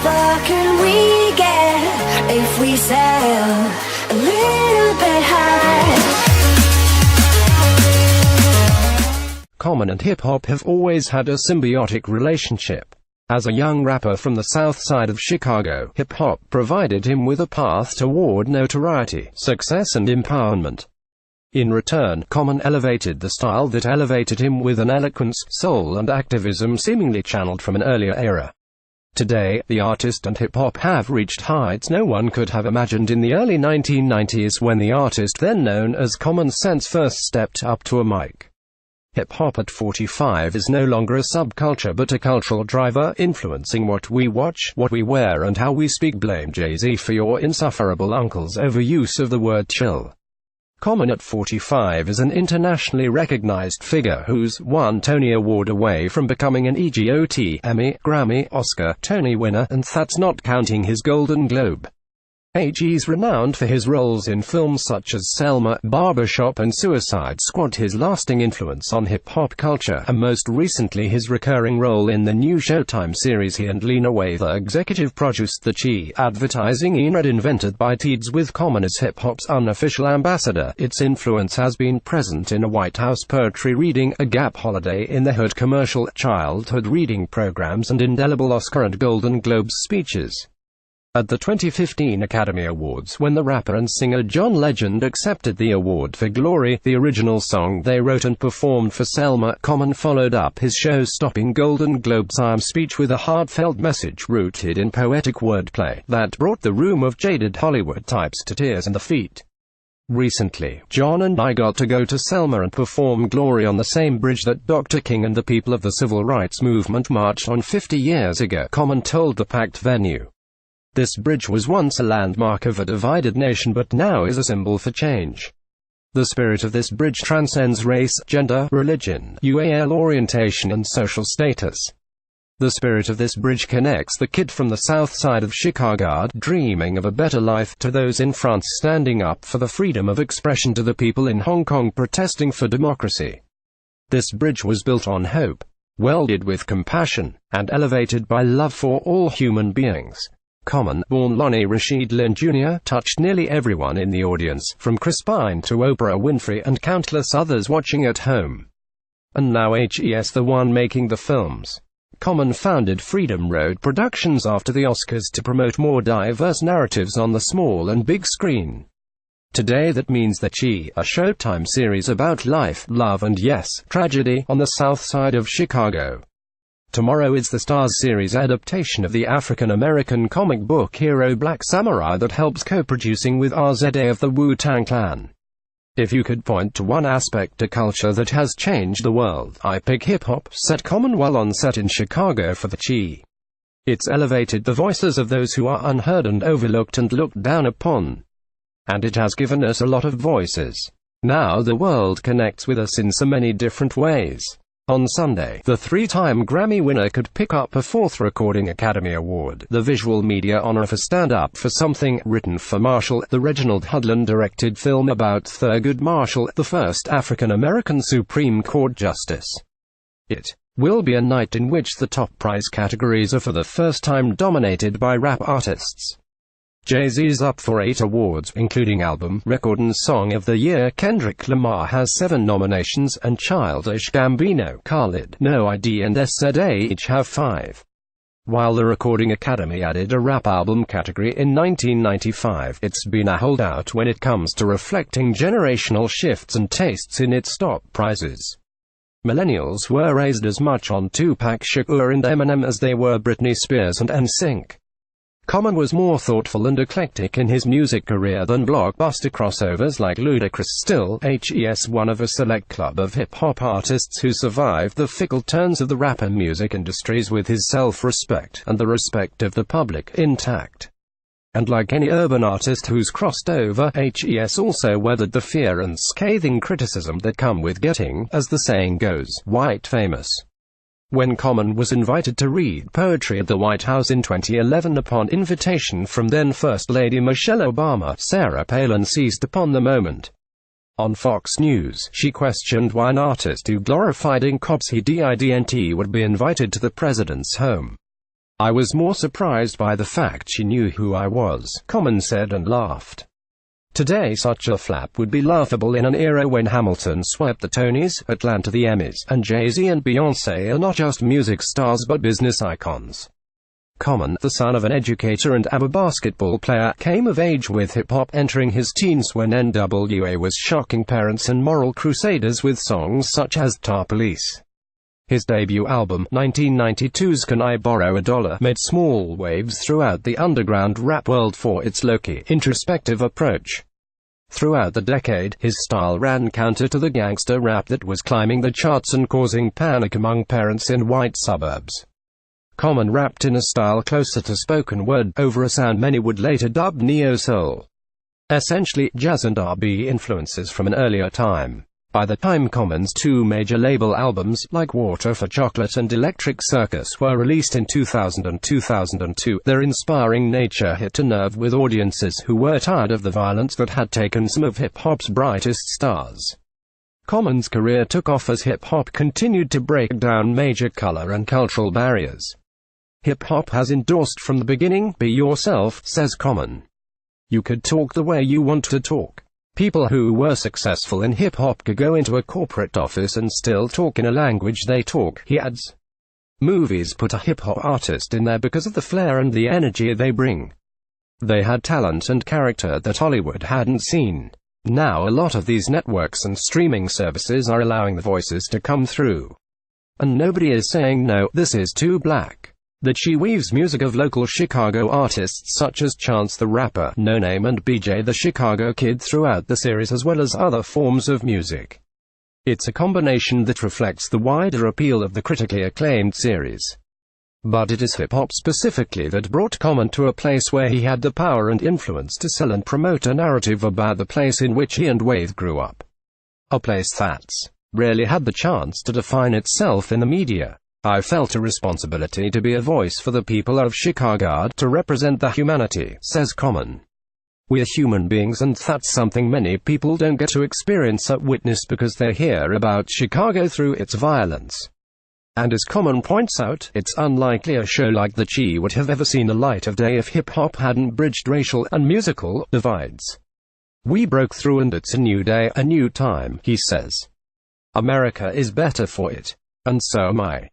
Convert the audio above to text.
far can we get if we sail a little bit high? Common and hip-hop have always had a symbiotic relationship. As a young rapper from the Southside of Chicago, hip-hop provided him with a path toward notoriety, success and empowerment. In return, Common elevated the style that elevated him with an eloquence, soul and activism seemingly channeled from an earlier era. Today, the artist and hip-hop have reached heights no one could have imagined in the early 1990s when the artist then known as Common Sense first stepped up to a mic. Hip-hop at 45 is no longer a subculture but a cultural driver, influencing what we watch, what we wear and how we speak. Blame Jay-Z for your insufferable uncle's overuse of the word chill. Common at 45 is an internationally recognized figure who's one Tony Award away from becoming an EGOT, Emmy, Grammy, Oscar, Tony winner, and that's not counting his Golden Globe. He's renowned for his roles in films such as Selma, Barbershop and Suicide Squad, his lasting influence on hip-hop culture, and most recently his recurring role in the new Showtime series he and Lena Waithe executive produced. The Chi advertising e-read invented by Teeds with Common as hip-hop's unofficial ambassador. Its influence has been present in a White House poetry reading, a Gap Holiday in the Hood commercial, childhood reading programs and indelible Oscar and Golden Globes speeches. At the 2015 Academy Awards, when the rapper and singer John Legend accepted the award for Glory, the original song they wrote and performed for Selma, Common followed up his show-stopping Golden Globe-time speech with a heartfelt message rooted in poetic wordplay that brought the room of jaded Hollywood types to tears and the feet. Recently, John and I got to go to Selma and perform Glory on the same bridge that Dr. King and the people of the civil rights movement marched on 50 years ago, Common told the packed venue. This bridge was once a landmark of a divided nation but now is a symbol for change. The spirit of this bridge transcends race, gender, religion, UAL orientation and social status. The spirit of this bridge connects the kid from the south side of Chicago, dreaming of a better life, to those in France standing up for the freedom of expression, to the people in Hong Kong protesting for democracy. This bridge was built on hope, welded with compassion, and elevated by love for all human beings. Common, born Lonnie Rashid Lynn Jr., touched nearly everyone in the audience, from Chris Pine to Oprah Winfrey and countless others watching at home. And now he's the one making the films. Common founded Freedom Road Productions after the Oscars to promote more diverse narratives on the small and big screen. Today that means the Chi, a Showtime series about life, love and yes, tragedy, on the south side of Chicago. Tomorrow is the Starz series adaptation of the African-American comic book hero Black Samurai that helps co-producing with RZA of the Wu-Tang Clan. If you could point to one aspect to culture that has changed the world, I pick hip-hop, set Common while on set in Chicago for the Chi. It's elevated the voices of those who are unheard and overlooked and looked down upon. And it has given us a lot of voices. Now the world connects with us in so many different ways. On Sunday, the three-time Grammy winner could pick up a fourth Recording Academy Award, the visual media honor for Stand Up for Something, written for Marshall, the Reginald Hudlin-directed film about Thurgood Marshall, the first African-American Supreme Court Justice. It will be a night in which the top prize categories are for the first time dominated by rap artists. Jay-Z's up for 8 awards, including Album, Record and Song of the Year. Kendrick Lamar has 7 nominations, and Childish Gambino, Khalid, No ID and SZA each have 5. While the Recording Academy added a rap album category in 1995, it's been a holdout when it comes to reflecting generational shifts and tastes in its top prizes. Millennials were raised as much on Tupac Shakur and Eminem as they were Britney Spears and NSYNC. Common was more thoughtful and eclectic in his music career than blockbuster crossovers like Ludacris. Still, he's one of a select club of hip-hop artists who survived the fickle turns of the rap and music industries with his self-respect, and the respect of the public, intact. And like any urban artist who's crossed over, he's also weathered the fear and scathing criticism that come with getting, as the saying goes, white famous. When Common was invited to read poetry at the White House in 2011 upon invitation from then First Lady Michelle Obama, Sarah Palin seized upon the moment. On Fox News, she questioned why an artist who glorified incompetence would be invited to the president's home. I was more surprised by the fact she knew who I was, Common said and laughed. Today such a flap would be laughable in an era when Hamilton swept the Tonys, Atlanta the Emmys, and Jay-Z and Beyoncé are not just music stars but business icons. Common, the son of an educator and ABBA basketball player, came of age with hip-hop entering his teens when NWA was shocking parents and moral crusaders with songs such as Tar Police. His debut album, 1992's Can I Borrow a Dollar, made small waves throughout the underground rap world for its low-key, introspective approach. Throughout the decade, his style ran counter to the gangster rap that was climbing the charts and causing panic among parents in white suburbs. Common rapped in a style closer to spoken word, over a sound many would later dub neo-soul. Essentially, jazz and R&B influences from an earlier time. By the time Common's two major label albums, Like Water for Chocolate and Electric Circus, were released in 2000 and 2002, their inspiring nature hit a nerve with audiences who were tired of the violence that had taken some of hip-hop's brightest stars. Common's career took off as hip-hop continued to break down major color and cultural barriers. Hip-hop has endorsed from the beginning, be yourself, says Common. You could talk the way you want to talk. People who were successful in hip-hop could go into a corporate office and still talk in a language they talk, he adds. Movies put a hip-hop artist in there because of the flair and the energy they bring. They had talent and character that Hollywood hadn't seen. Now a lot of these networks and streaming services are allowing the voices to come through. And nobody is saying no, this is too black. That she weaves music of local Chicago artists such as Chance the Rapper, No Name and BJ the Chicago Kid throughout the series as well as other forms of music. It's a combination that reflects the wider appeal of the critically acclaimed series. But it is hip-hop specifically that brought Common to a place where he had the power and influence to sell and promote a narrative about the place in which he and Wave grew up. A place that's rarely had the chance to define itself in the media. I felt a responsibility to be a voice for the people of Chicago, to represent the humanity, says Common. We're human beings and that's something many people don't get to experience or witness because they hear about Chicago through its violence. And as Common points out, it's unlikely a show like The Chi would have ever seen the light of day if hip-hop hadn't bridged racial and musical divides. We broke through and it's a new day, a new time, he says. America is better for it. And so am I.